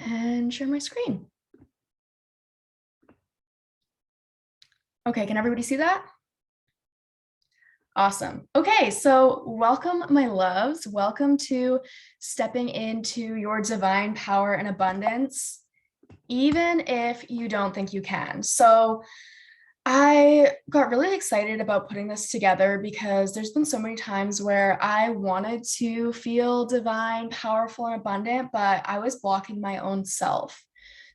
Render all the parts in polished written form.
and share my screen. Okay, can everybody see that? Awesome. Okay, so welcome, my loves. Welcome to stepping into your divine power and abundance, even if you don't think you can. So I got really excited about putting this together because there's been so many times where I wanted to feel divine, powerful, and abundant, but I was blocking my own self.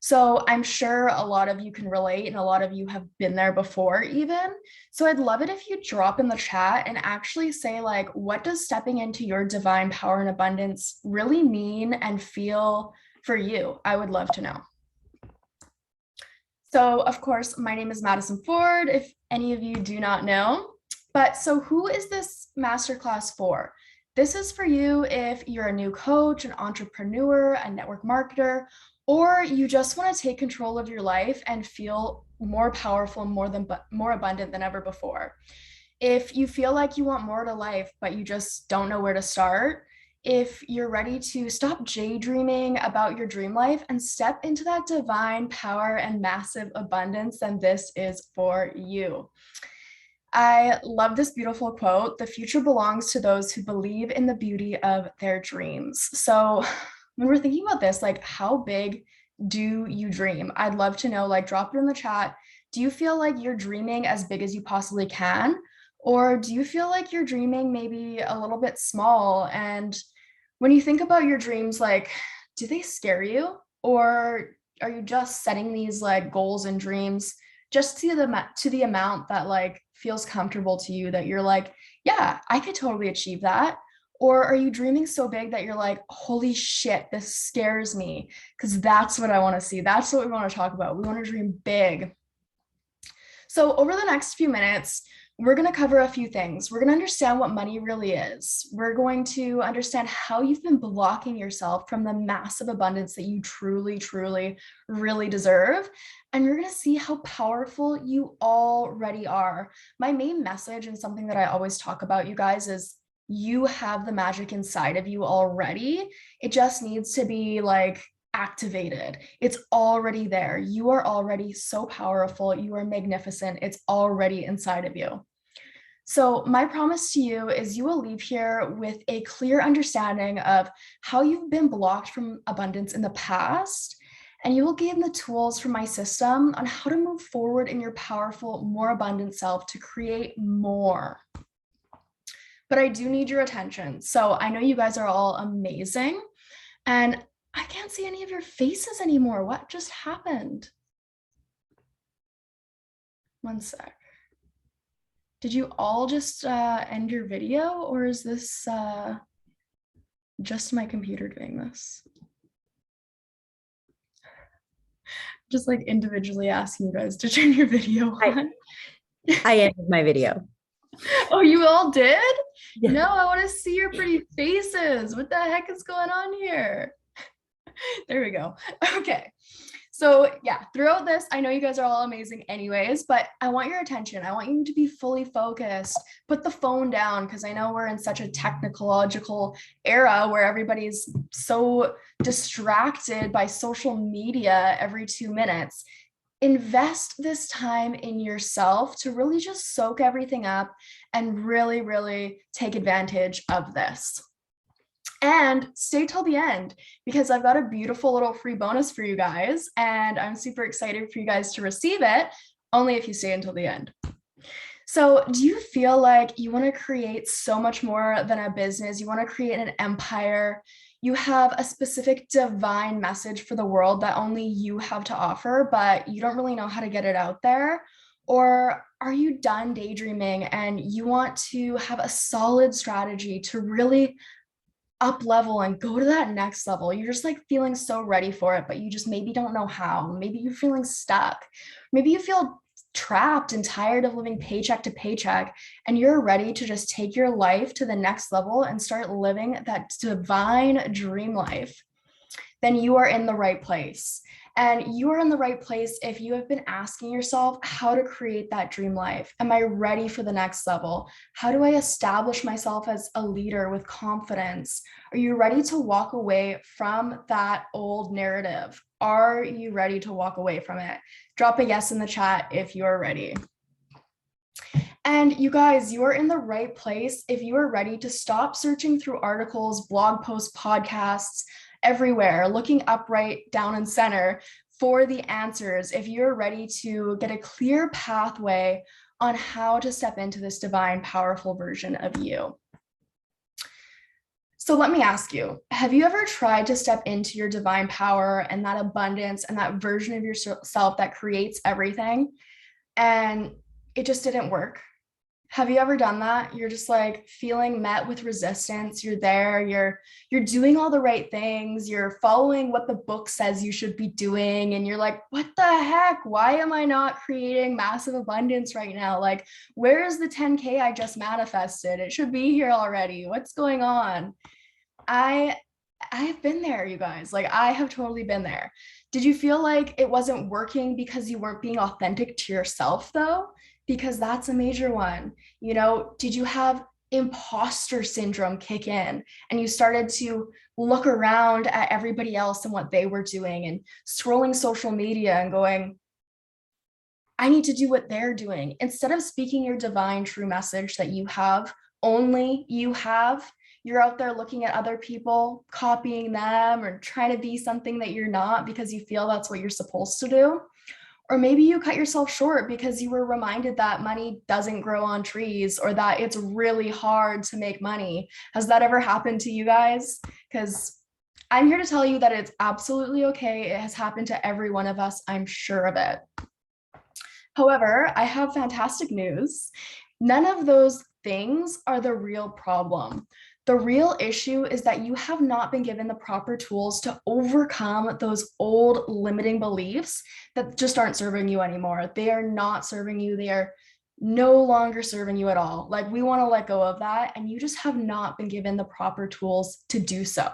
So I'm sure a lot of you can relate and a lot of you have been there before even. So I'd love it if you drop in the chat and actually say, like, what does stepping into your divine power and abundance really mean and feel for you? I would love to know. So, of course, my name is Madison Ford, if any of you do not know. But so who is this masterclass for? This is for you if you're a new coach, an entrepreneur, a network marketer, or you just want to take control of your life and feel more powerful, more abundant than ever before. If you feel like you want more to life, but you just don't know where to start, if you're ready to stop daydreaming about your dream life and step into that divine power and massive abundance, then this is for you. I love this beautiful quote: "The future belongs to those who believe in the beauty of their dreams." So when we're thinking about this, like, how big do you dream? I'd love to know, like, drop it in the chat. Do you feel like you're dreaming as big as you possibly can? Or do you feel like you're dreaming maybe a little bit small? And when you think about your dreams, like, do they scare you? Or are you just setting these like goals and dreams just to the amount that like feels comfortable to you, that you're like, yeah, I could totally achieve that? Or are you dreaming so big that you're like, holy shit, this scares me? Because that's what I want to see. That's what we want to talk about. We want to dream big. So over the next few minutes, we're going to cover a few things. We're going to understand what money really is. We're going to understand how you've been blocking yourself from the massive abundance that you truly, truly, really deserve. And you're going to see how powerful you already are. My main message, and something that I always talk about, you guys, is you have the magic inside of you already. It just needs to be like activated. It's already there. You are already so powerful. You are magnificent. It's already inside of you. So my promise to you is you will leave here with a clear understanding of how you've been blocked from abundance in the past, and you will gain the tools from my system on how to move forward in your powerful, more abundant self to create more. But I do need your attention. So I know you guys are all amazing, and I can't see any of your faces anymore. What just happened? One sec. Did you all just end your video, or is this just my computer doing this? Just like individually asking you guys to turn your video on. I ended my video. Oh, you all did? Yeah. No, I want to see your pretty faces. What the heck is going on here? There we go. Okay. So yeah, throughout this, I know you guys are all amazing anyways, but I want your attention. I want you to be fully focused. Put the phone down, because I know we're in such a technological era where everybody's so distracted by social media every 2 minutes. Invest this time in yourself to really just soak everything up and really, really take advantage of this. And stay till the end, because I've got a beautiful little free bonus for you guys, and I'm super excited for you guys to receive it, only if you stay until the end. So do you feel like you want to create so much more than a business? You want to create an empire? You have a specific divine message for the world that only you have to offer, but you don't really know how to get it out there? Or are you done daydreaming and you want to have a solid strategy to really up level and go to that next level? You're just like feeling so ready for it, but you just maybe don't know how. Maybe you're feeling stuck. Maybe you feel trapped and tired of living paycheck to paycheck, and you're ready to just take your life to the next level and start living that divine dream life. Then you are in the right place. And you are in the right place if you have been asking yourself how to create that dream life. Am I ready for the next level? How do I establish myself as a leader with confidence? Are you ready to walk away from that old narrative? Are you ready to walk away from it? Drop a yes in the chat if you're ready. And you guys, you are in the right place if you are ready to stop searching through articles, blog posts, podcasts, everywhere, looking up, right, down, and center for the answers. If you're ready to get a clear pathway on how to step into this divine, powerful version of you. So let me ask you, have you ever tried to step into your divine power and that abundance and that version of yourself that creates everything, and it just didn't work? Have you ever done that? You're just like feeling met with resistance. You're there, you're doing all the right things. You're following what the book says you should be doing. And you're like, what the heck? Why am I not creating massive abundance right now? Like, where is the 10K I just manifested? It should be here already. What's going on? I have been there, you guys. Like, I have totally been there. Did you feel like it wasn't working because you weren't being authentic to yourself, though? Because that's a major one. You know, did you have imposter syndrome kick in and you started to look around at everybody else and what they were doing and scrolling social media and going, I need to do what they're doing, instead of speaking your divine true message that you have, only you have? You're out there looking at other people, copying them, or trying to be something that you're not because you feel that's what you're supposed to do. Or maybe you cut yourself short because you were reminded that money doesn't grow on trees, or that it's really hard to make money. Has that ever happened to you guys? Because I'm here to tell you that it's absolutely okay. It has happened to every one of us. I'm sure of it. However, I have fantastic news. None of those things are the real problem. The real issue is that you have not been given the proper tools to overcome those old limiting beliefs that just aren't serving you anymore. They are not serving you. They are no longer serving you at all. Like, we want to let go of that, and you just have not been given the proper tools to do so.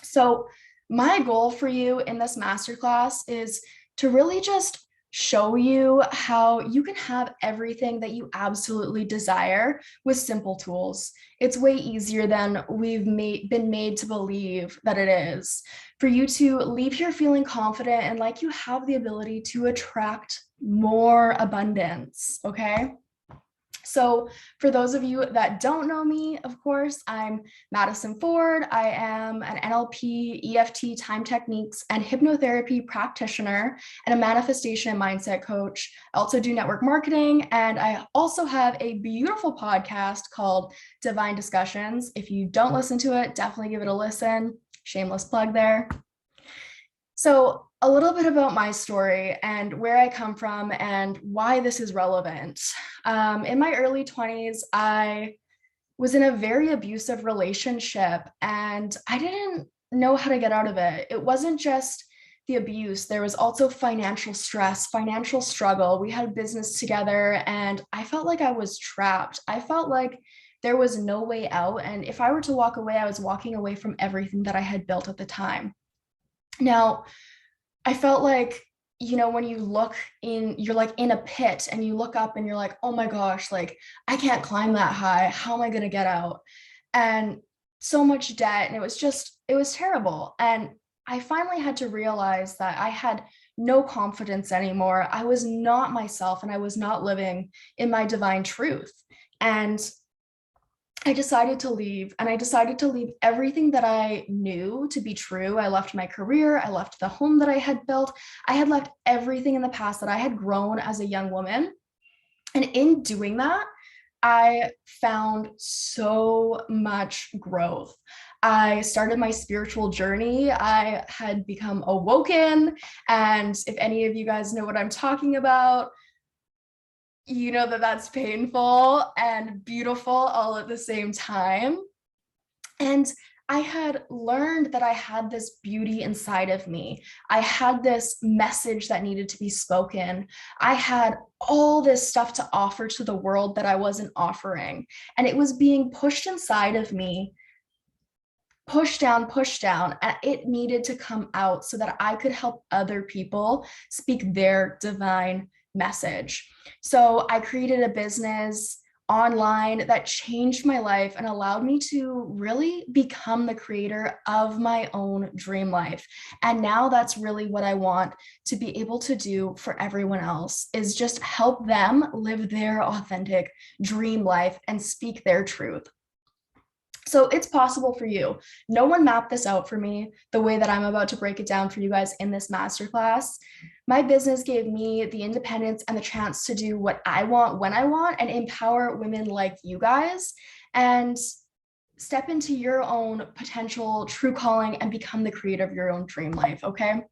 So my goal for you in this masterclass is to really just show you how you can have everything that you absolutely desire with simple tools. It's way easier than we've been made to believe that it is. For you to leave here feeling confident and like you have the ability to attract more abundance, okay? So for those of you that don't know me, of course, I'm Madison Ford. I am an NLP, EFT, time techniques, and hypnotherapy practitioner and a manifestation and mindset coach. I also do network marketing, and I also have a beautiful podcast called Divine Discussions. If you don't listen to it, definitely give it a listen. Shameless plug there. So a little bit about my story and where I come from and why this is relevant. In my early 20s, I was in a very abusive relationship and I didn't know how to get out of it. It wasn't just the abuse. There was also financial stress, financial struggle. We had business together and I felt like I was trapped. I felt like there was no way out. And if I were to walk away, I was walking away from everything that I had built at the time. Now, I felt like, you know, when you look in, you're like in a pit and you look up and you're like, oh my gosh, like I can't climb that high. How am I going to get out? And so much debt. And it was terrible. And I finally had to realize that I had no confidence anymore. I was not myself and I was not living in my divine truth. And I decided to leave, and I decided to leave everything that I knew to be true. I left my career. I left the home that I had built. I had left everything in the past that I had grown as a young woman. And in doing that, I found so much growth. I started my spiritual journey. I had become awoken. And if any of you guys know what I'm talking about, you know that that's painful and beautiful all at the same time. And I had learned that I had this beauty inside of me. I had this message that needed to be spoken. I had all this stuff to offer to the world that I wasn't offering. And it was being pushed inside of me, pushed down, and it needed to come out so that I could help other people speak their divine message. So I created a business online that changed my life and allowed me to really become the creator of my own dream life. And now that's really what I want to be able to do for everyone else, is just help them live their authentic dream life and speak their truth. So it's possible for you. No one mapped this out for me the way that I'm about to break it down for you guys in this masterclass. My business gave me the independence and the chance to do what I want when I want and empower women like you guys and step into your own potential true calling and become the creator of your own dream life, okay?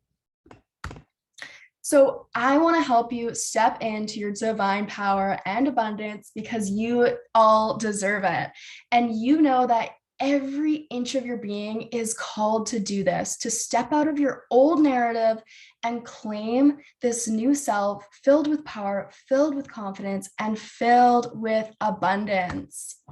So I want to help you step into your divine power and abundance because you all deserve it. And you know that every inch of your being is called to do this, to step out of your old narrative and claim this new self filled with power, filled with confidence, and filled with abundance.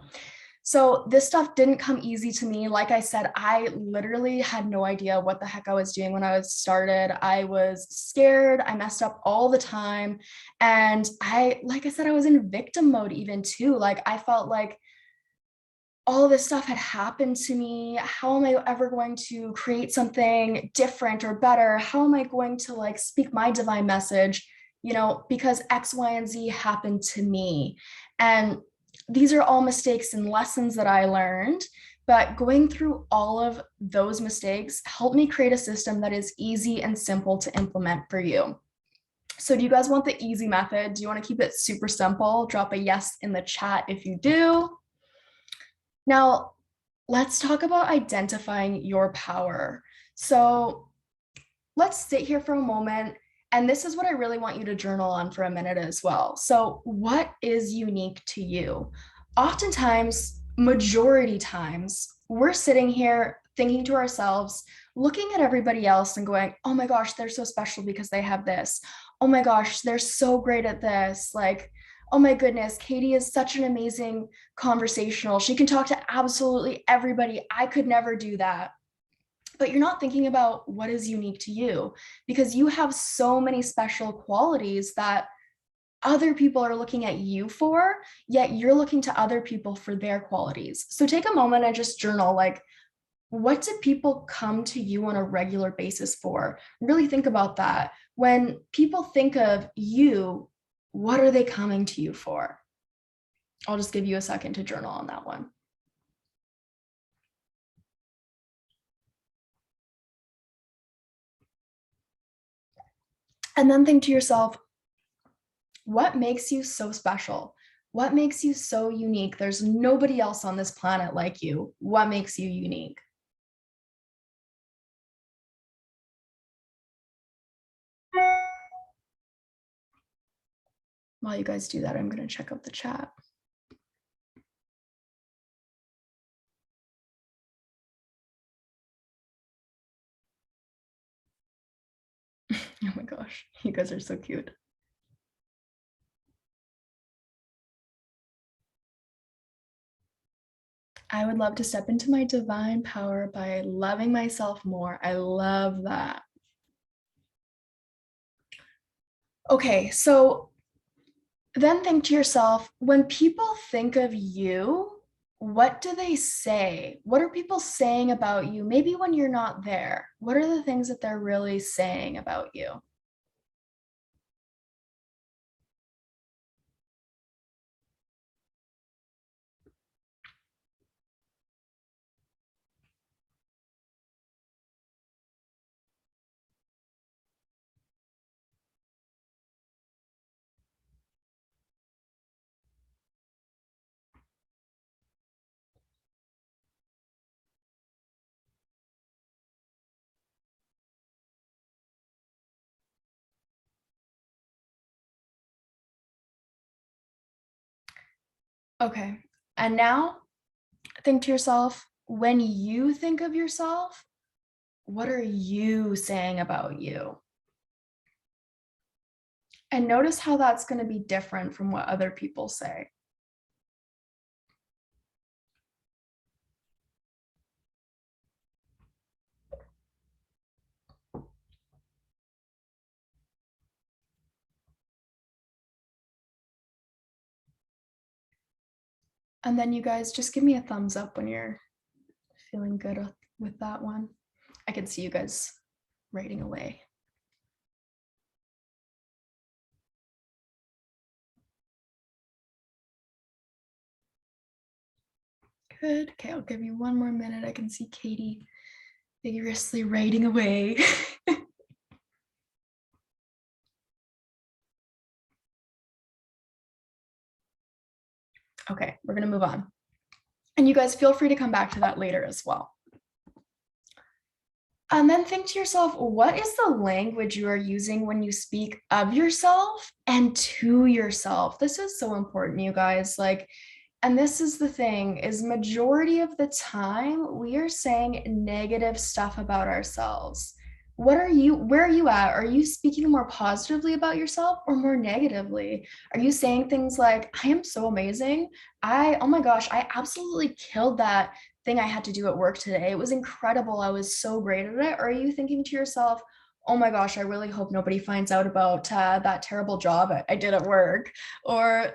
So this stuff didn't come easy to me. Like I said, I literally had no idea what the heck I was doing when I was started. I was scared. I messed up all the time. And like I said, I was in victim mode even too. Like I felt like all of this stuff had happened to me. How am I ever going to create something different or better? How am I going to like speak my divine message? Because X, Y, and Z happened to me. And these are all mistakes and lessons that I learned, but going through all of those mistakes helped me create a system that is easy and simple to implement for you. So do you guys want the easy method? Do you want to keep it super simple? Drop a yes in the chat if you do. Now, let's talk about identifying your power. So let's sit here for a moment. And this is what I really want you to journal on for a minute as well. So, what is unique to you? Oftentimes, majority times, we're sitting here thinking to ourselves, looking at everybody else and going, oh my gosh, they're so special because they have this. Oh my gosh, they're so great at this. Like, oh my goodness, Katie is such an amazing conversational. She can talk to absolutely everybody. I could never do that. But you're not thinking about what is unique to you because you have so many special qualities that other people are looking at you for, yet you're looking to other people for their qualities. So take a moment and just journal, like, what do people come to you on a regular basis for? Really think about that. When people think of you, what are they coming to you for? I'll just give you a second to journal on that one. And then think to yourself, what makes you so special? What makes you so unique? There's nobody else on this planet like you. What makes you unique? While you guys do that, I'm going to check out the chat. Oh my gosh, you guys are so cute. I would love to step into my divine power by loving myself more. I love that. Okay, so then think to yourself, when people think of you, what do they say? What are people saying about you? Maybe when you're not there, what are the things that they're really saying about you? Okay, and now think to yourself, when you think of yourself, what are you saying about you? And notice how that's going to be different from what other people say. And then you guys just give me a thumbs up when you're feeling good with that one. I can see you guys writing away. Good. Okay, I'll give you one more minute. I can see Katie vigorously writing away. Okay, we're going to move on. And you guys feel free to come back to that later as well. And then think to yourself, what is the language you are using when you speak of yourself and to yourself? This is so important, you guys. And this is the thing, is majority of the time we are saying negative stuff about ourselves. Where are you at? Are you speaking more positively about yourself or more negatively? Are you saying things like, I am so amazing. Oh my gosh, I absolutely killed that thing I had to do at work today. It was incredible. I was so great at it. Or are you thinking to yourself, oh my gosh, I really hope nobody finds out about that terrible job I did at work, or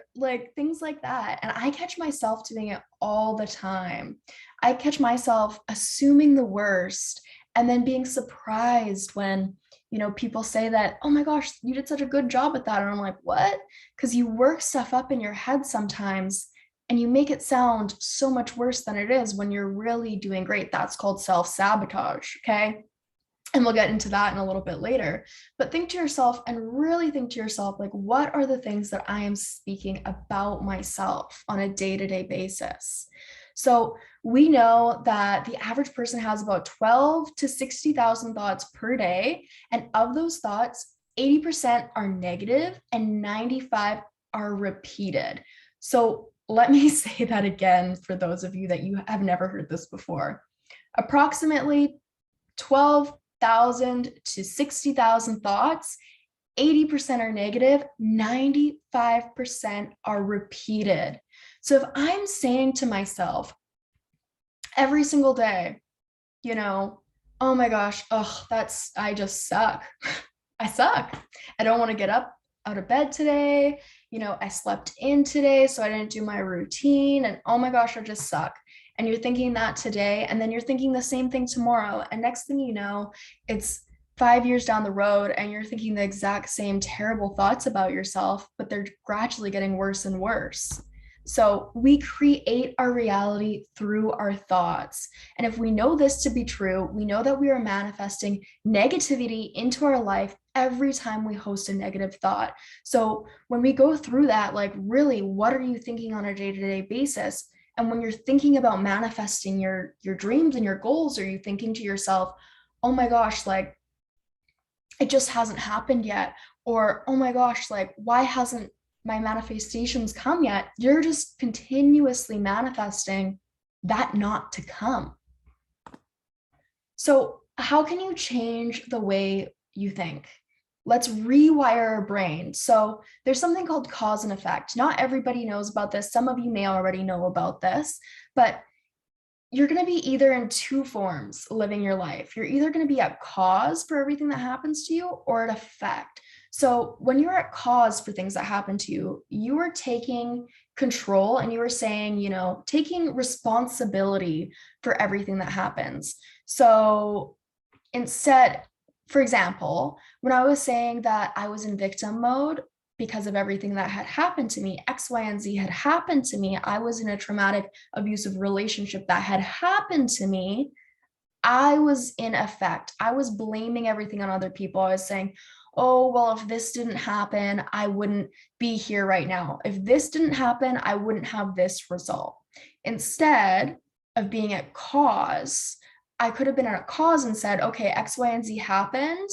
things like that. And I catch myself doing it all the time. I catch myself assuming the worst and then being surprised when, people say that, oh my gosh, you did such a good job at that. And I'm like, what? Because you work stuff up in your head sometimes and you make it sound so much worse than it is when you're really doing great. That's called self-sabotage. Okay. And we'll get into that in a little bit later. But think to yourself and really think to yourself, what are the things that I am speaking about myself on a day-to-day basis? So we know that the average person has about 12 to 60,000 thoughts per day. And of those thoughts, 80% are negative and 95 are repeated. So let me say that again for those of you that you have never heard this before. Approximately 12,000 to 60,000 thoughts, 80% are negative, 95% are repeated. So if I'm saying to myself every single day, oh my gosh, I just suck. I suck. I don't want to get up out of bed today. I slept in today, so I didn't do my routine. And oh my gosh, I just suck. And you're thinking that today, and then you're thinking the same thing tomorrow. And next thing you know, it's 5 years down the road and you're thinking the exact same terrible thoughts about yourself, but they're gradually getting worse and worse. So we create our reality through our thoughts. And if we know this to be true, we know that we are manifesting negativity into our life every time we host a negative thought. So when we go through that, really, what are you thinking on a day-to-day basis? And when you're thinking about manifesting your dreams and your goals, are you thinking to yourself, oh my gosh, it just hasn't happened yet? Or, oh my gosh, why hasn't my manifestations come yet? You're just continuously manifesting that not to come. So how can you change the way you think? Let's rewire our brain. So there's something called cause and effect. Not everybody knows about this. Some of you may already know about this, but you're going to be either in two forms living your life. You're either going to be at cause for everything that happens to you or at effect. So when you're at cause for things that happen to you, you are taking control and you are saying, taking responsibility for everything that happens. So instead, for example, when I was saying that I was in victim mode because of everything that had happened to me, X, Y, and Z had happened to me, I was in a traumatic, abusive relationship that had happened to me, I was in effect. I was blaming everything on other people. I was saying, oh, well, if this didn't happen, I wouldn't be here right now. If this didn't happen, I wouldn't have this result. Instead of being at cause, I could have been at a cause and said, okay, X, Y, and Z happened,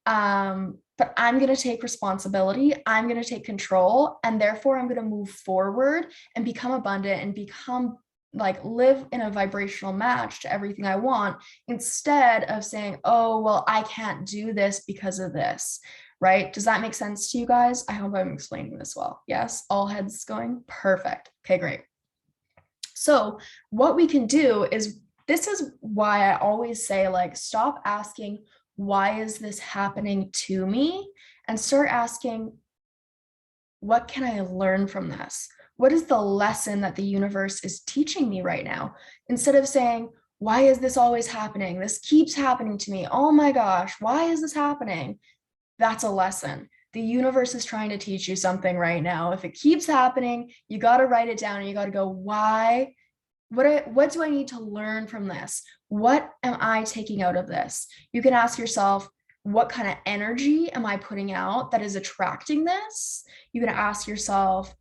but I'm going to take responsibility. I'm going to take control, and therefore I'm going to move forward and become abundant and become live in a vibrational match to everything I want, instead of saying, oh, well, I can't do this because of this, right? Does that make sense to you guys? I hope I'm explaining this well. Yes, all heads going? Perfect. Okay, great. So what we can do is, this is why I always say, stop asking, why is this happening to me? And start asking, what can I learn from this? What is the lesson that the universe is teaching me right now? Instead of saying, why is this always happening? This keeps happening to me. Oh my gosh, why is this happening? That's a lesson. The universe is trying to teach you something right now. If it keeps happening, you got to write it down and you got to go, why? What do I need to learn from this? What am I taking out of this? You can ask yourself, what kind of energy am I putting out that is attracting this? You can ask yourself,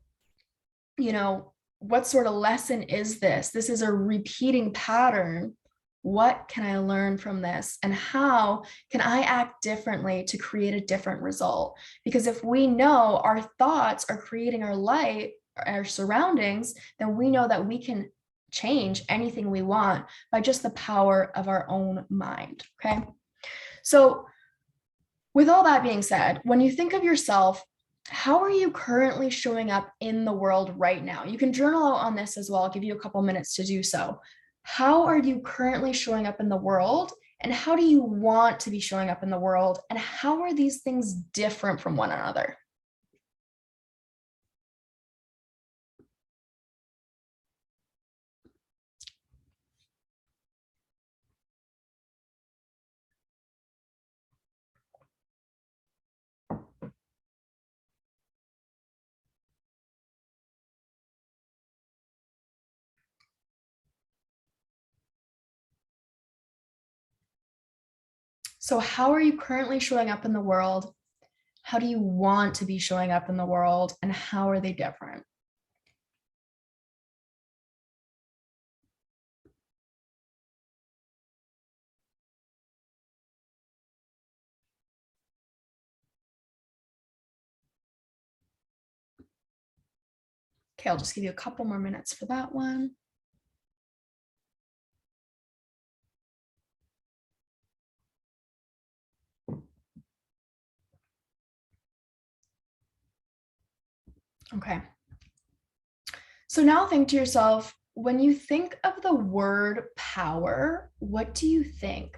what sort of lesson is this? This is a repeating pattern. What can I learn from this? And how can I act differently to create a different result? Because if we know our thoughts are creating our light, our surroundings, then we know that we can change anything we want by just the power of our own mind. Okay. So, with all that being said, when you think of yourself, how are you currently showing up in the world right now? You can journal out on this as well. I'll give you a couple minutes to do so. How are you currently showing up in the world? And how do you want to be showing up in the world? And how are these things different from one another? So, how are you currently showing up in the world? How do you want to be showing up in the world? And how are they different? Okay, I'll just give you a couple more minutes for that one. Okay. So now think to yourself, when you think of the word power, what do you think?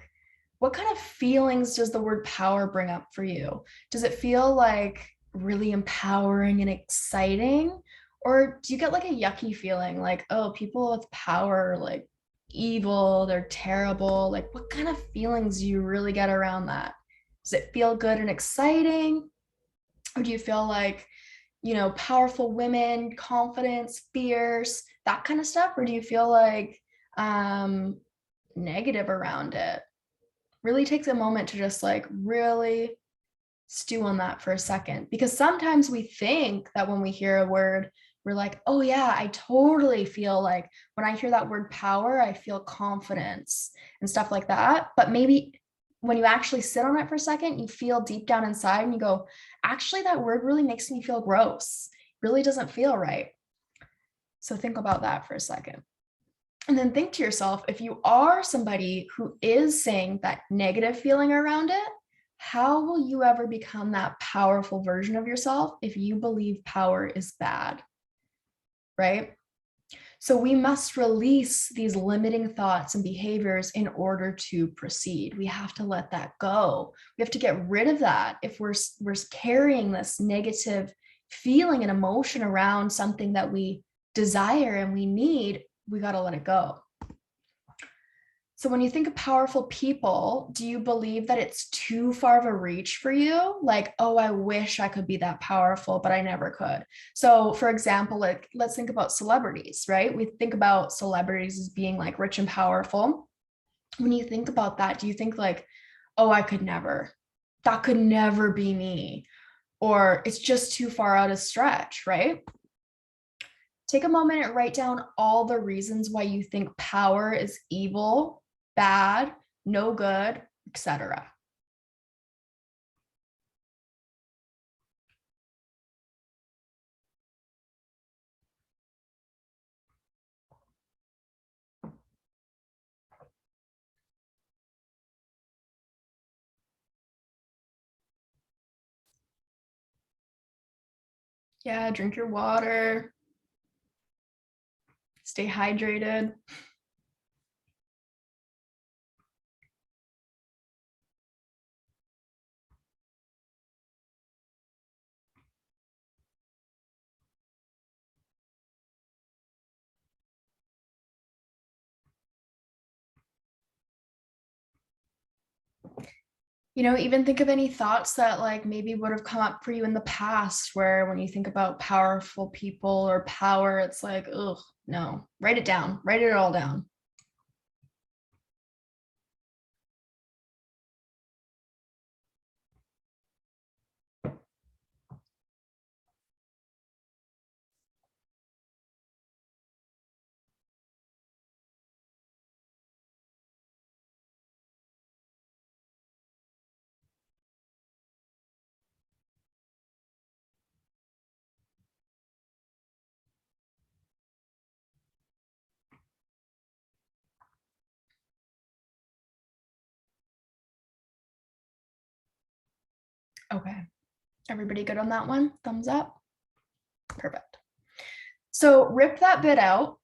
What kind of feelings does the word power bring up for you? Does it feel like really empowering and exciting? Or do you get like a yucky feeling like, oh, people with power are like evil, they're terrible? Like, what kind of feelings do you really get around that? Does it feel good and exciting? Or do you feel like, powerful women, confidence, fierce, that kind of stuff? Or do you feel like um, negative around it? Really takes a moment to just like really stew on that for a second. Because sometimes we think that when we hear a word, we're like, oh yeah, I totally feel like when I hear that word power, I feel confidence and stuff like that. But maybe when you actually sit on it for a second, you feel deep down inside and you go, actually, that word really makes me feel gross. Really doesn't feel right. So think about that for a second. And then think to yourself, if you are somebody who is saying that negative feeling around it, how will you ever become that powerful version of yourself if you believe power is bad? Right? So we must release these limiting thoughts and behaviors in order to proceed. We have to let that go. We have to get rid of that. If we're carrying this negative feeling and emotion around something that we desire and we need, we got to let it go. So when you think of powerful people, do you believe that it's too far of a reach for you? Like, oh, I wish I could be that powerful, but I never could. So for example, like let's think about celebrities, right? We think about celebrities as being like rich and powerful. When you think about that, do you think like, oh, I could never, that could never be me, or it's just too far out of stretch, right? Take a moment and write down all the reasons why you think power is evil, bad, no good, etc. Yeah, drink your water, stay hydrated. Even think of any thoughts that like maybe would have come up for you in the past where when you think about powerful people or power, it's like, oh, no, write it down, write it all down. Okay. Everybody good on that one? Thumbs up. Perfect. So rip that bit out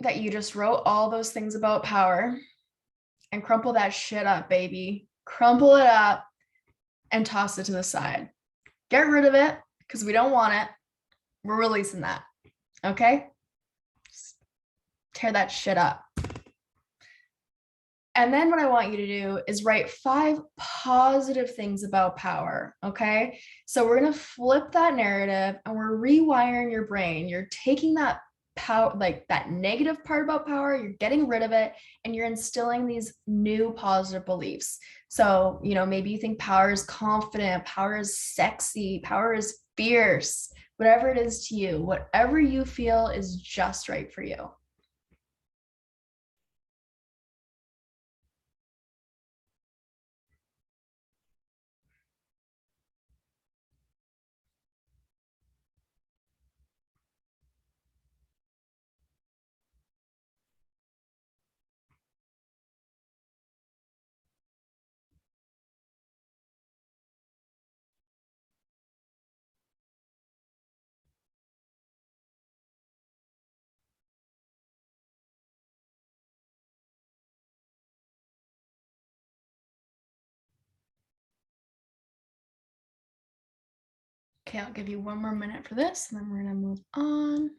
that you just wrote all those things about power and crumple that shit up, baby. Crumple it up and toss it to the side. Get rid of it because we don't want it. We're releasing that. Okay? Just tear that shit up. And then what I want you to do is write 5 positive things about power. Okay. So we're going to flip that narrative and we're rewiring your brain. You're taking that power, like that negative part about power, you're getting rid of it and you're instilling these new positive beliefs. So, maybe you think power is confident, power is sexy, power is fierce, whatever it is to you, whatever you feel is just right for you. Okay, I'll give you one more minute for this and then we're going to move on.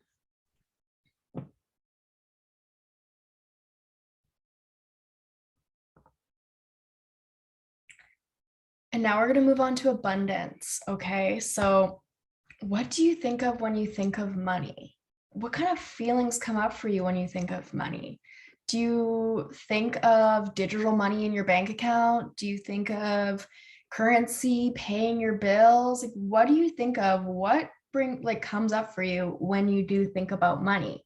And now we're going to move on to abundance. Okay, so what do you think of when you think of money? What kind of feelings come up for you when you think of money? Do you think of digital money in your bank account? Do you think of currency, paying your bills? Like, what do you think of? What comes up for you when you do think about money?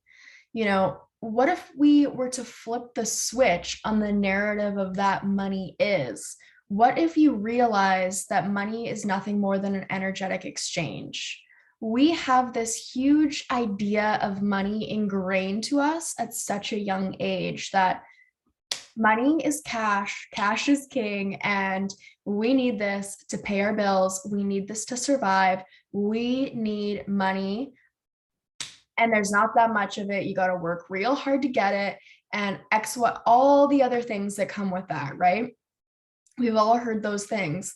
What if we were to flip the switch on the narrative of that money is? What if you realize that money is nothing more than an energetic exchange? We have this huge idea of money ingrained to us at such a young age that money is cash is king, and we need this to pay our bills. We need this to survive. We need money and there's not that much of it. You got to work real hard to get it and what all the other things that come with that, right? We've all heard those things.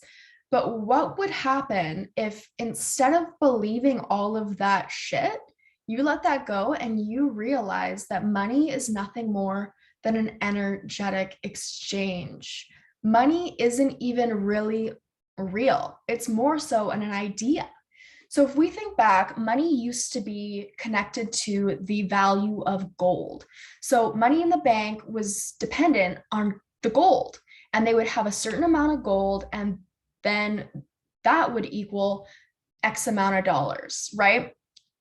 But what would happen if instead of believing all of that shit, you let that go and you realize that money is nothing more than an energetic exchange? Money isn't even really real. It's more so an idea. So if we think back, money used to be connected to the value of gold. So money in the bank was dependent on the gold, and they would have a certain amount of gold, and then that would equal X amount of dollars, right?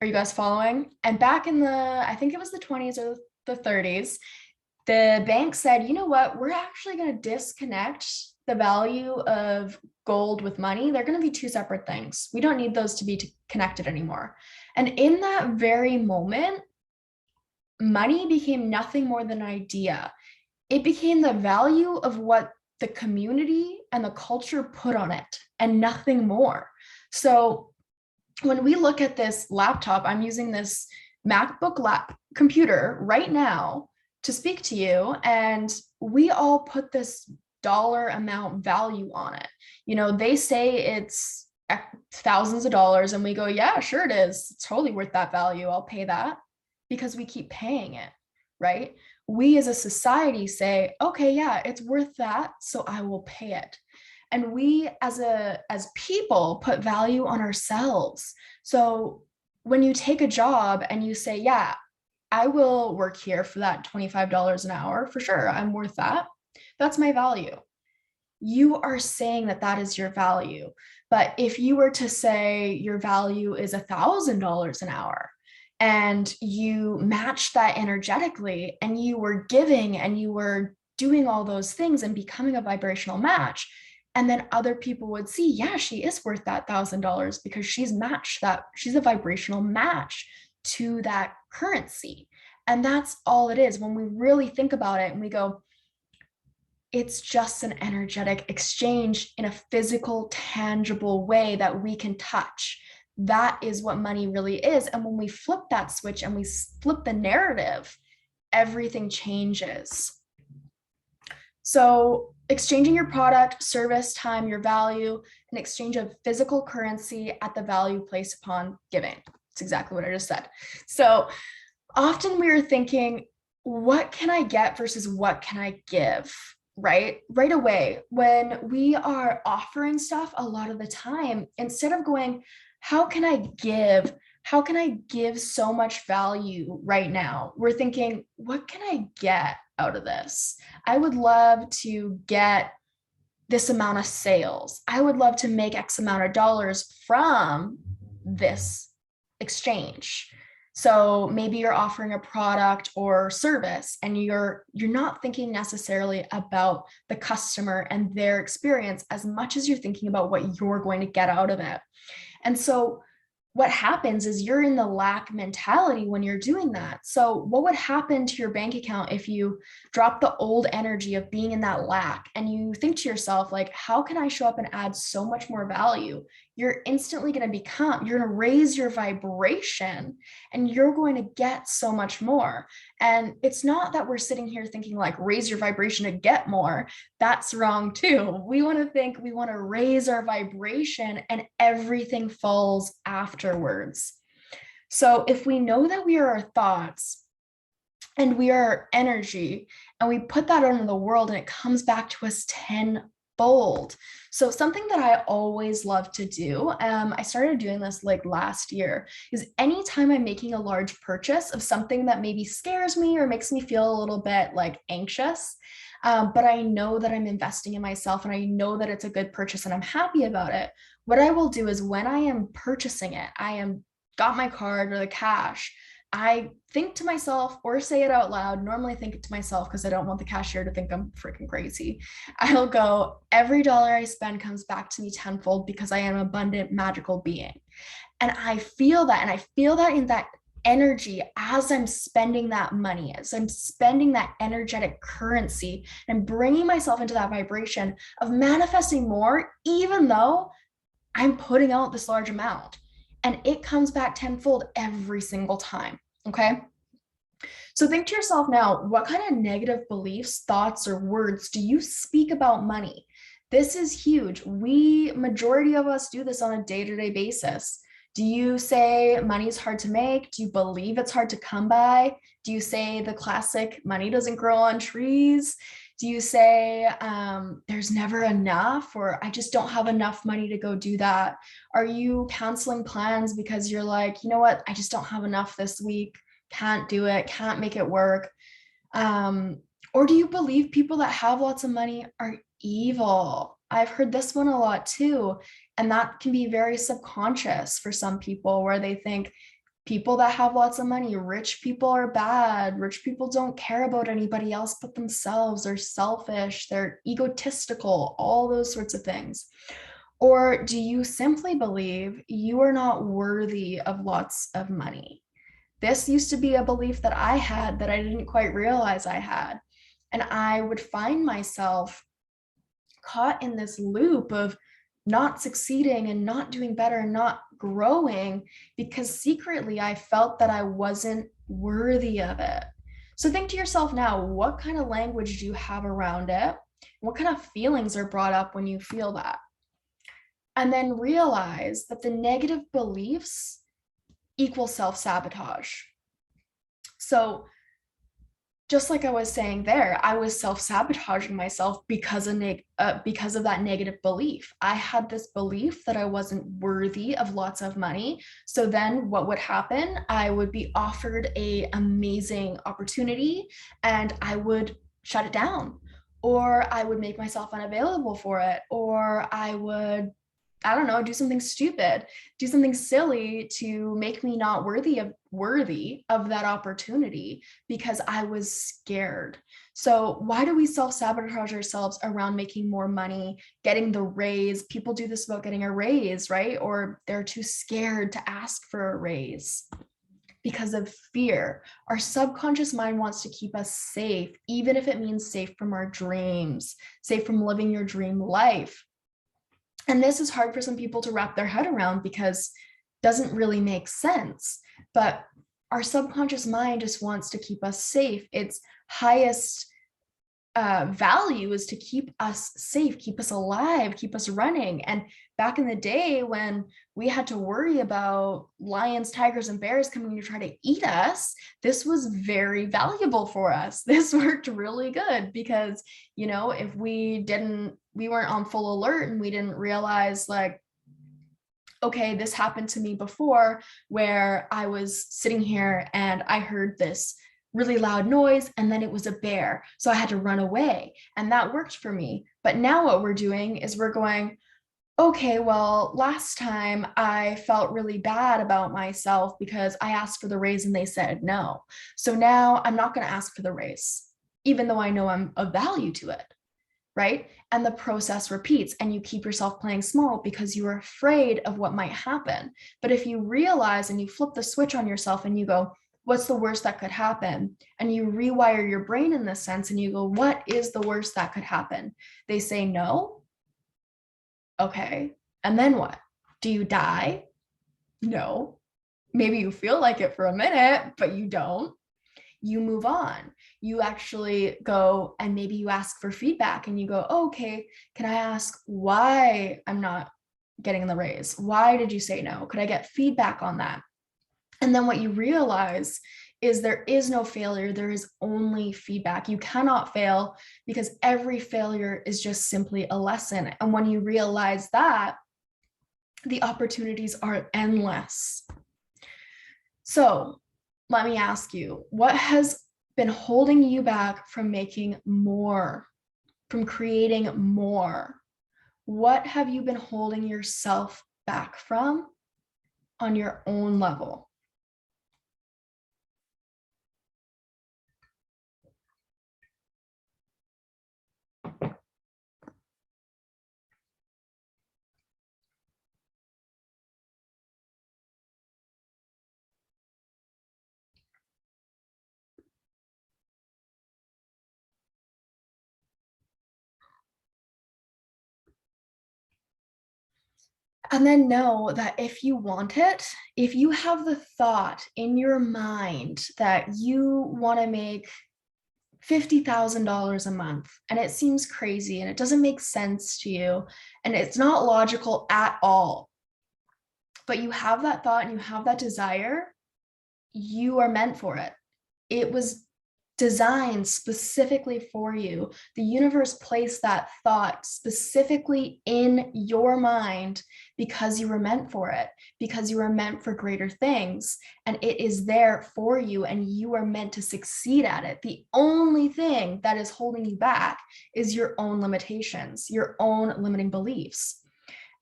Are you guys following? And back in I think it was the 20s or the 30s, the bank said, you know what, we're actually going to disconnect the value of gold with money. They're going to be 2 separate things. We don't need those to be connected anymore. And in that very moment, money became nothing more than an idea. It became the value of what the community and the culture put on it and nothing more. So when we look at this laptop, I'm using this MacBook computer right now to speak to you, and we all put this dollar amount value on it. They say it's thousands of dollars, and we go, yeah, sure it is. It's totally worth that value. I'll pay that, because we keep paying it, right? we as a society say, okay, yeah, it's worth that, so I will pay it. And we as people put value on ourselves. So when you take a job and you say, yeah, I will work here for that $25 an hour, for sure, I'm worth that. That's my value. You are saying that that is your value. But if you were to say your value is $1,000 an hour and you match that energetically and you were giving and you were doing all those things and becoming a vibrational match, and then other people would see, yeah, she is worth that $1,000 because she's matched that, she's a vibrational match to that currency. And that's all it is. When we really think about it and we go, it's just an energetic exchange in a physical, tangible way that we can touch. That is what money really is. And when we flip that switch and we flip the narrative, everything changes. So, exchanging your product, service, time, your value, in exchange of physical currency at the value placed upon giving. It's exactly what I just said. So, often we are thinking, what can I get versus what can I give? Right away, when we are offering stuff, a lot of the time, instead of going, how can I give? How can I give so much value right now? We're thinking, what can I get out of this? I would love to get this amount of sales. I would love to make X amount of dollars from this exchange. So maybe you're offering a product or service and you're not thinking necessarily about the customer and their experience as much as you're thinking about what you're going to get out of it. And so what happens is you're in the lack mentality when you're doing that. So what would happen to your bank account if you drop the old energy of being in that lack and you think to yourself, like, how can I show up and add so much more value? You're instantly going to you're going to raise your vibration and you're going to get so much more. And it's not that we're sitting here thinking like raise your vibration to get more. That's wrong too. We want to think we want to raise our vibration and everything falls afterwards. So if we know that we are our thoughts and we are energy and we put that out into the world and it comes back to us tenfold. So something that I always love to do, I started doing this like last year, is anytime I'm making a large purchase of something that maybe scares me or makes me feel a little bit like anxious, but I know that I'm investing in myself and I know that it's a good purchase and I'm happy about it. What I will do is when I am purchasing it, got my card or the cash, I think to myself or say it out loud. Normally I think it to myself because I don't want the cashier to think I'm freaking crazy. I'll go, every dollar I spend comes back to me tenfold because I am an abundant, magical being. And I feel that. And I feel that in that energy as I'm spending that money, as I'm spending that energetic currency and bringing myself into that vibration of manifesting more, even though I'm putting out this large amount. And it comes back tenfold every single time. Okay. So think to yourself now, what kind of negative beliefs, thoughts, or words do you speak about money? This is huge. Majority of us do this on a day-to-day basis. Do you say money's hard to make? Do you believe it's hard to come by? Do you say the classic money doesn't grow on trees? Do you say there's never enough, or I just don't have enough money to go do that? Are you canceling plans because you're like, you know what, I just don't have enough this week, can't do it, can't make it work? Or do you believe people that have lots of money are evil? I've heard this one a lot too. And that can be very subconscious for some people, where they think people that have lots of money, rich people are bad. Rich people don't care about anybody else but themselves. They're selfish. They're egotistical, all those sorts of things. Or do you simply believe you are not worthy of lots of money? This used to be a belief that I had that I didn't quite realize I had. And I would find myself caught in this loop of not succeeding and not doing better and not growing because secretly I felt that I wasn't worthy of it. So think to yourself now, what kind of language do you have around it? What kind of feelings are brought up when you feel that? And then realize that the negative beliefs equal self-sabotage. So just like I was saying there, I was self-sabotaging myself because of that negative belief. I had this belief that I wasn't worthy of lots of money. So then what would happen? I would be offered a amazing opportunity and I would shut it down, or I would make myself unavailable for it, or I would, I don't know, do something stupid, do something silly to make me not worthy of that opportunity because I was scared. So why do we self-sabotage ourselves around making more money, getting the raise? People do this about getting a raise, right? Or they're too scared to ask for a raise because of fear. Our subconscious mind wants to keep us safe, even if it means safe from our dreams, safe from living your dream life. And this is hard for some people to wrap their head around because it doesn't really make sense. But our subconscious mind just wants to keep us safe. Its highest value is to keep us safe, keep us alive, keep us running. And back in the day when we had to worry about lions, tigers, and bears coming to try to eat us, this was very valuable for us. This worked really good because, if we weren't on full alert and we didn't realize, like, okay, this happened to me before where I was sitting here and I heard this really loud noise and then it was a bear. So I had to run away and that worked for me. But now what we're doing is we're going, okay, well, last time I felt really bad about myself because I asked for the raise and they said no. So now I'm not going to ask for the raise, even though I know I'm of value to it. Right? And the process repeats and you keep yourself playing small because you are afraid of what might happen. But if you realize and you flip the switch on yourself and you go, what's the worst that could happen? And you rewire your brain in this sense and you go, what is the worst that could happen? They say no. Okay. And then what? Do you die? No. Maybe you feel like it for a minute, but you don't. You move on. You actually go and maybe you ask for feedback and you go, oh, okay, can I ask why I'm not getting the raise? Why did you say no? Could I get feedback on that? And then what you realize is there is no failure. There is only feedback. You cannot fail because every failure is just simply a lesson. And when you realize that, the opportunities are endless. So let me ask you, what has been holding you back from making more, from creating more? What have you been holding yourself back from on your own level? And then know that if you want it, if you have the thought in your mind that you want to make $50,000 a month and it seems crazy and it doesn't make sense to you and it's not logical at all, but you have that thought and you have that desire, you are meant for it. It was designed specifically for you. The universe placed that thought specifically in your mind because you were meant for it, because you were meant for greater things. And it is there for you and you are meant to succeed at it. The only thing that is holding you back is your own limitations, your own limiting beliefs.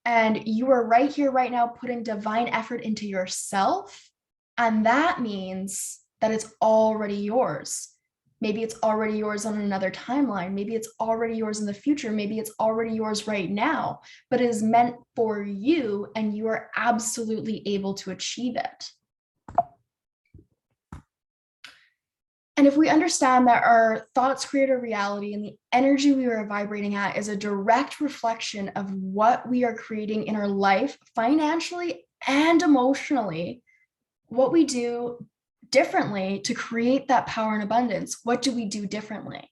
And you are right here, right now, putting divine effort into yourself. And that means that it's already yours. Maybe it's already yours on another timeline. Maybe it's already yours in the future. Maybe it's already yours right now, but it is meant for you and you are absolutely able to achieve it. And if we understand that our thoughts create a reality and the energy we are vibrating at is a direct reflection of what we are creating in our life, financially and emotionally, what we do differently to create that power and abundance, what do we do differently?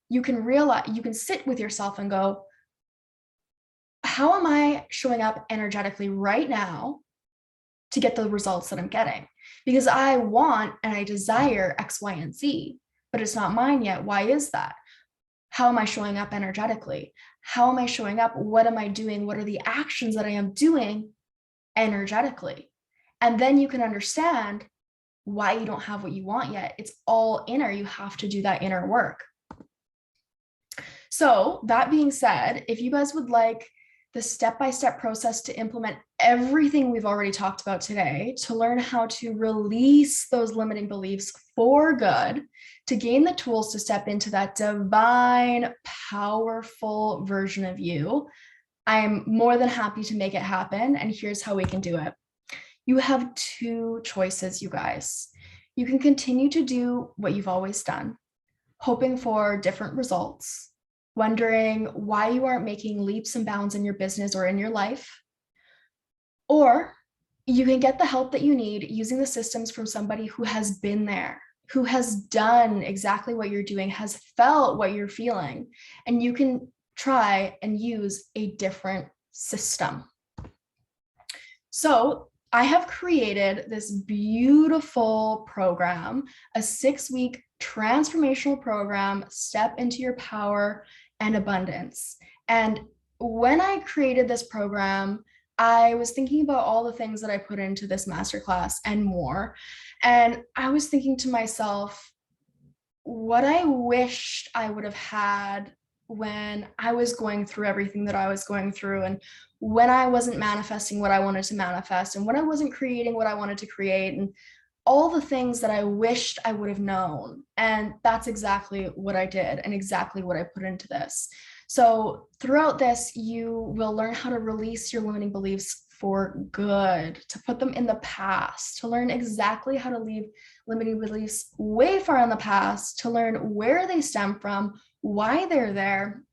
You can realize, you can sit with yourself and go, how am I showing up energetically right now to get the results that I'm getting? Because I want and I desire X, Y, and Z. but it's not mine yet. Why is that? How am I showing up energetically? How am I showing up? What am I doing? What are the actions that I am doing energetically? And then you can understand why you don't have what you want yet. It's all inner. You have to do that inner work. So that being said, if you guys would like the step-by-step process to implement everything we've already talked about today, to learn how to release those limiting beliefs for good, to gain the tools to step into that divine, powerful version of you, I'm more than happy to make it happen. And here's how we can do it. You have two choices, you guys. You can continue to do what you've always done, hoping for different results, wondering why you aren't making leaps and bounds in your business or in your life. Or you can get the help that you need using the systems from somebody who has been there, who has done exactly what you're doing, has felt what you're feeling, and you can try and use a different system. So I have created this beautiful program, a 6-week transformational program, Step into Your Power and Abundance. And when I created this program, I was thinking about all the things that I put into this masterclass and more. And I was thinking to myself, what I wished I would have had when I was going through everything that I was going through, and when I wasn't manifesting what I wanted to manifest, and when I wasn't creating what I wanted to create, and all the things that I wished I would have known. And that's exactly what I did and exactly what I put into this. So throughout this, you will learn how to release your limiting beliefs for good, to put them in the past, to learn exactly how to leave limiting beliefs way far in the past, to learn where they stem from, why they're there,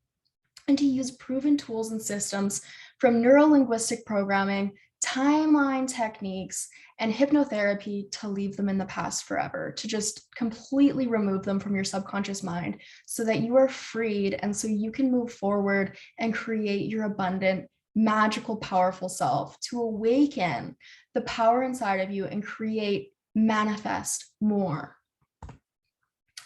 and to use proven tools and systems from neuro-linguistic programming, timeline techniques, and hypnotherapy to leave them in the past forever, to just completely remove them from your subconscious mind so that you are freed and so you can move forward and create your abundant, magical, powerful self, to awaken the power inside of you and create, manifest more,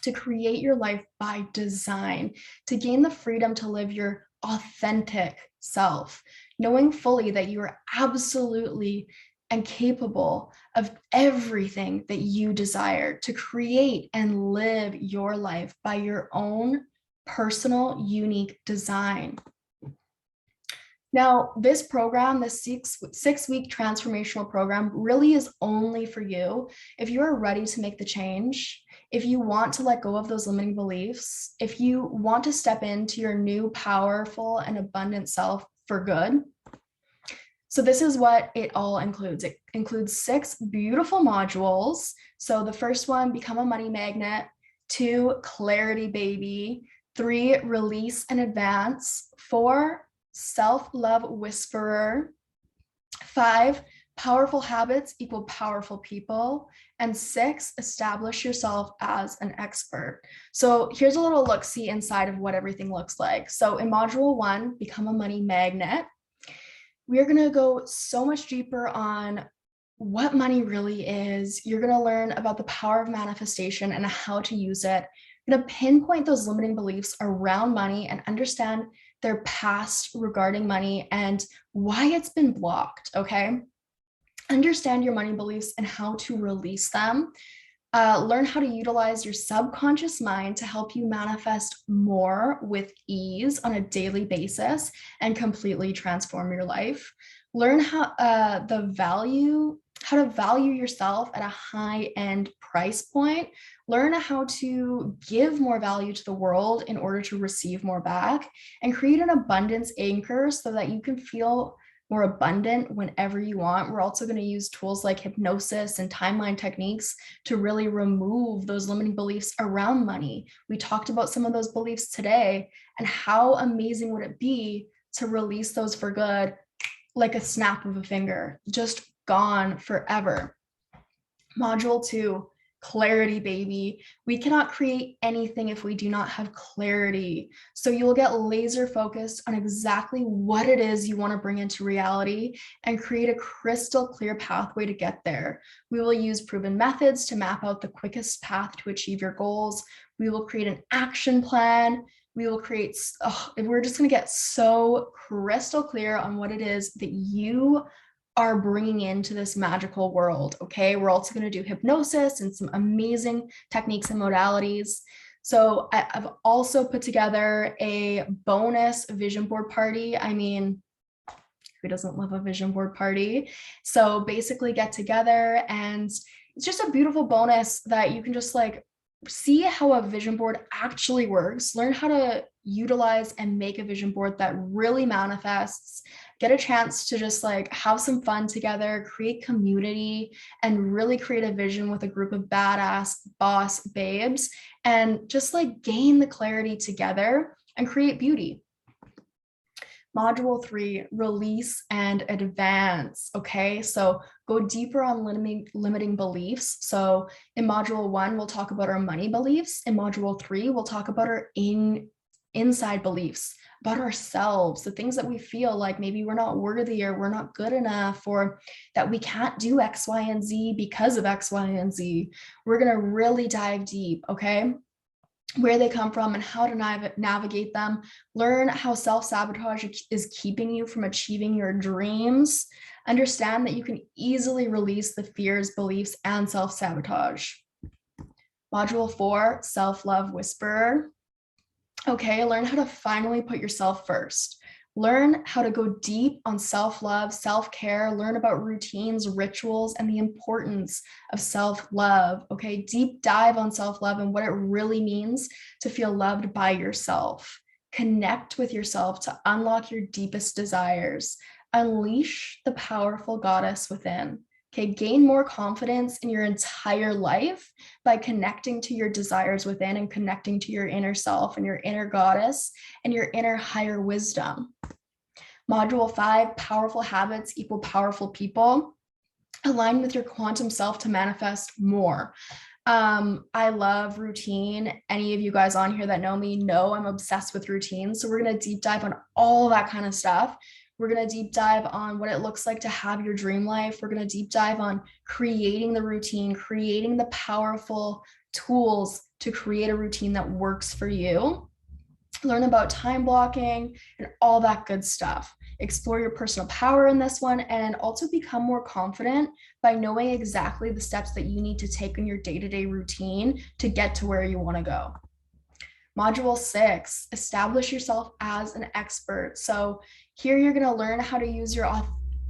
to create your life by design, to gain the freedom to live your authentic self, knowing fully that you are absolutely and capable of everything that you desire, to create and live your life by your own personal, unique design. Now, this program, this six-week transformational program, really is only for you if you are ready to make the change, if you want to let go of those limiting beliefs, if you want to step into your new powerful and abundant self for good. So this is what it all includes. It includes 6 beautiful modules. So the first one, Become a Money Magnet. 2, Clarity Baby. 3, Release and Advance. 4, Self-Love Whisperer. 5, Powerful Habits Equal Powerful People. And 6, Establish Yourself as an Expert. So here's a little look-see inside of what everything looks like. So in module 1, Become a Money Magnet, we are going to go so much deeper on what money really is. You're going to learn about the power of manifestation and how to use it. You're going to pinpoint those limiting beliefs around money and understand their past regarding money and why it's been blocked, okay? Understand your money beliefs and how to release them. Learn how to utilize your subconscious mind to help you manifest more with ease on a daily basis and completely transform your life. Learn how to value yourself at a high-end price point. Learn how to give more value to the world in order to receive more back, and create an abundance anchor so that you can feel more abundant whenever you want. We're also going to use tools like hypnosis and timeline techniques to really remove those limiting beliefs around money. We talked about some of those beliefs today, and how amazing would it be to release those for good, like a snap of a finger, just gone forever. Module 2, clarity, baby. We cannot create anything if we do not have clarity. So you will get laser focused on exactly what it is you want to bring into reality and create a crystal clear pathway to get there. We will use proven methods to map out the quickest path to achieve your goals. We will create an action plan. We will create, we're just going to get so crystal clear on what it is that you are bringing into this magical world. Okay. We're also going to do hypnosis and some amazing techniques and modalities. So I've also put together a bonus vision board party. I mean, who doesn't love a vision board party? So basically get together, and it's just a beautiful bonus that you can just like see how a vision board actually works, learn how to utilize and make a vision board that really manifests, get a chance to just like have some fun together, create community, and really create a vision with a group of badass boss babes, and just like gain the clarity together and create beauty. Module 3, release and advance. Okay, so go deeper on limiting beliefs. So in module 1, we'll talk about our money beliefs. In module 3, we'll talk about our inside beliefs, about ourselves, the things that we feel like maybe we're not worthy or we're not good enough, or that we can't do X, Y, and Z because of X, Y, and Z. We're going to really dive deep, okay? Where they come from and how to navigate them. Learn how self-sabotage is keeping you from achieving your dreams. Understand that you can easily release the fears, beliefs, and self-sabotage. Module 4, self-love whisperer. Okay, learn how to finally put yourself first. Learn how to go deep on self-love, self-care, learn about routines, rituals, and the importance of self-love. Okay, deep dive on self-love and what it really means to feel loved by yourself. Connect with yourself to unlock your deepest desires. Unleash the powerful goddess within. Okay, gain more confidence in your entire life by connecting to your desires within and connecting to your inner self and your inner goddess and your inner higher wisdom. Module 5, powerful habits equal powerful people. Align with your quantum self to manifest more. I love routine. Any of you guys on here that know me know I'm obsessed with routine. So we're going to deep dive on all that kind of stuff. We're going to deep dive on what it looks like to have your dream life. We're going to deep dive on creating the routine, creating the powerful tools to create a routine that works for you. Learn about time blocking and all that good stuff. Explore your personal power in this one, and also become more confident by knowing exactly the steps that you need to take in your day-to-day routine to get to where you want to go. Module 6, establish yourself as an expert. So here you're going to learn how to use your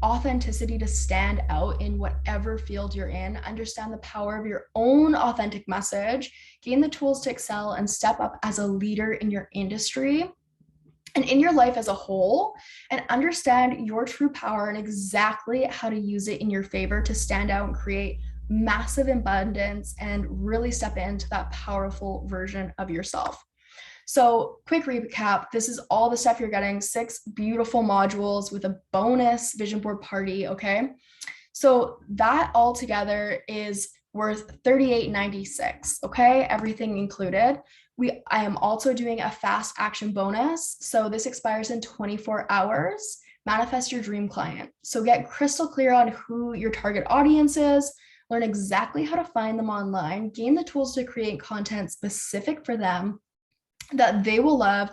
authenticity to stand out in whatever field you're in, understand the power of your own authentic message, gain the tools to excel and step up as a leader in your industry and in your life as a whole, and understand your true power and exactly how to use it in your favor to stand out and create massive abundance and really step into that powerful version of yourself. So quick recap, this is all the stuff you're getting, 6 beautiful modules with a bonus vision board party, okay? So that all together is worth $38.96, okay? Everything included. I am also doing a fast action bonus. So this expires in 24 hours. Manifest your dream client. So get crystal clear on who your target audience is, learn exactly how to find them online, gain the tools to create content specific for them that they will love,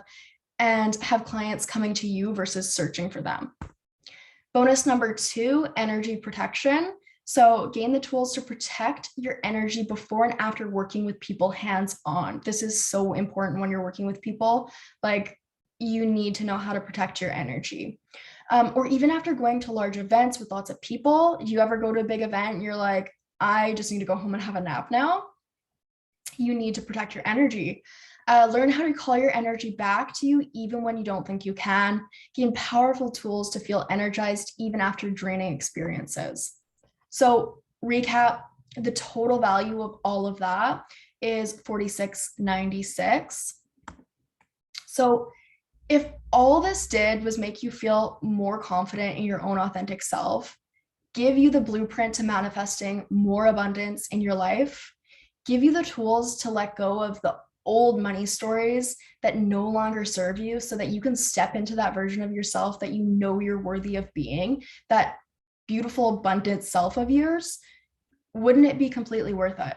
and have clients coming to you versus searching for them. Bonus number 2, energy protection. So gain the tools to protect your energy before and after working with people hands-on. This is so important when you're working with people. Like, you need to know how to protect your energy. Or even after going to large events with lots of people, you ever go to a big event and you're like, I just need to go home and have a nap now? You need to protect your energy. Learn how to call your energy back to you even when you don't think you can. Gain powerful tools to feel energized even after draining experiences. So recap, the total value of all of that is $46.96. So if all this did was make you feel more confident in your own authentic self, give you the blueprint to manifesting more abundance in your life, give you the tools to let go of the old money stories that no longer serve you so that you can step into that version of yourself that you know you're worthy of being, that beautiful, abundant self of yours. Wouldn't it be completely worth it?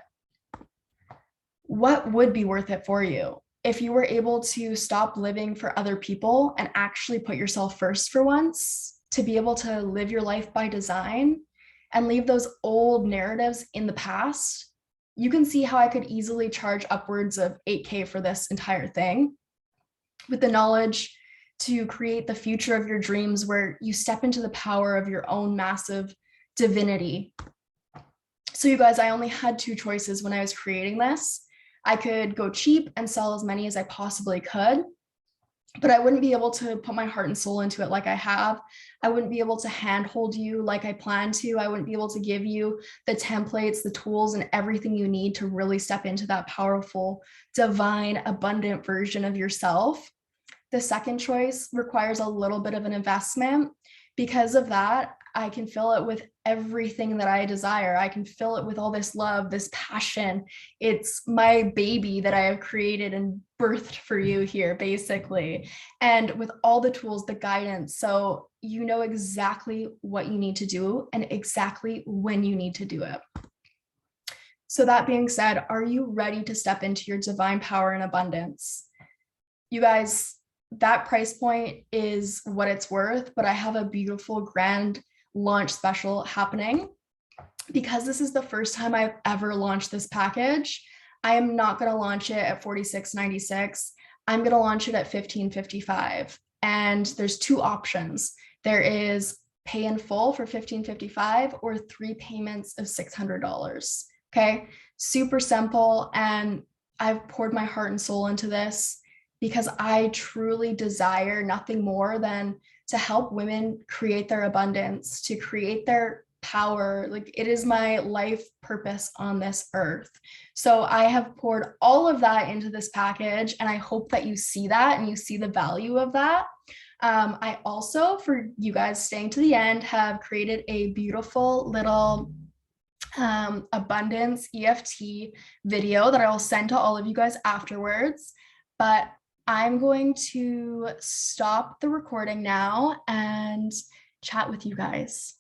What would be worth it for you if you were able to stop living for other people and actually put yourself first for once, to be able to live your life by design and leave those old narratives in the past? You can see how I could easily charge upwards of 8K for this entire thing, with the knowledge to create the future of your dreams where you step into the power of your own massive divinity. So you guys, I only had two choices when I was creating this. I could go cheap and sell as many as I possibly could, but I wouldn't be able to put my heart and soul into it like I have. I wouldn't be able to handhold you like I plan to. I wouldn't be able to give you the templates, the tools, and everything you need to really step into that powerful, divine, abundant version of yourself. The second choice requires a little bit of an investment. Because of that, I can fill it with everything that I desire. I can fill it with all this love, this passion. It's my baby that I have created and birthed for you here, basically. And with all the tools, the guidance, so you know exactly what you need to do and exactly when you need to do it. So that being said, are you ready to step into your divine power and abundance? You guys, that price point is what it's worth, but I have a beautiful grand launch special happening. Because this is the first time I've ever launched this package, I am not going to launch it at $46.96. I'm going to launch it at $15.55. And there's two options. There is pay in full for $15.55 or 3 payments of $600. Okay, super simple. And I've poured my heart and soul into this because I truly desire nothing more than to help women create their abundance, to create their power. Like, it is my life purpose on this earth. So I have poured all of that into this package, and I hope that you see that and you see the value of that. I also, for you guys staying to the end, have created a beautiful little abundance EFT video that I will send to all of you guys afterwards. But I'm going to stop the recording now and chat with you guys.